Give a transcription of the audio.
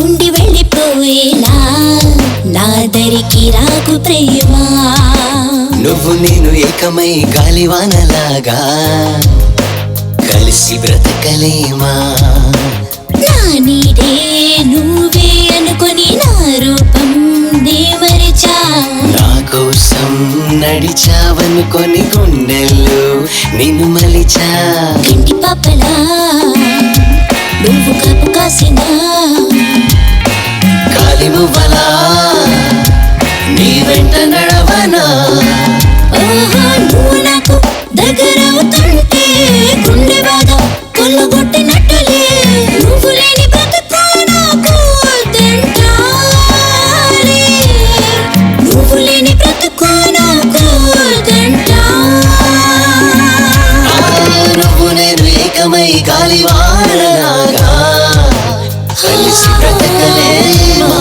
ఉండి వెళ్ళిపోయేలా నా దరికి రాకు ప్రేమా, నువ్వు నేను ఏకమై గాలివానలాగా కలిసి బ్రతకలేమా. నా నీడే నువ్వే అనుకొని నా రూపం నే మరిచా, నా కోసం నడిచావనుకొని గుండెల్లో నిన్ను మలిచా. ఇంటి పాపలా నువ్వు కాపు కాసినా కాలి మువ్వలా నీ వెంట నడవనా. ఓహో నువ్వు నాకు దగ్గరవుతుంటే గుండె బాధ కొల్లగొట్టినట్టులే, నువ్వు లేని బ్రతుకు నాకు వద్దంటాలే, నువ్వు లేని బ్రతుకు నాకు వద్దంటా. నువ్వు నేను ఏకమై గాలివానలాగా కలిసి బ్రతకలేమా.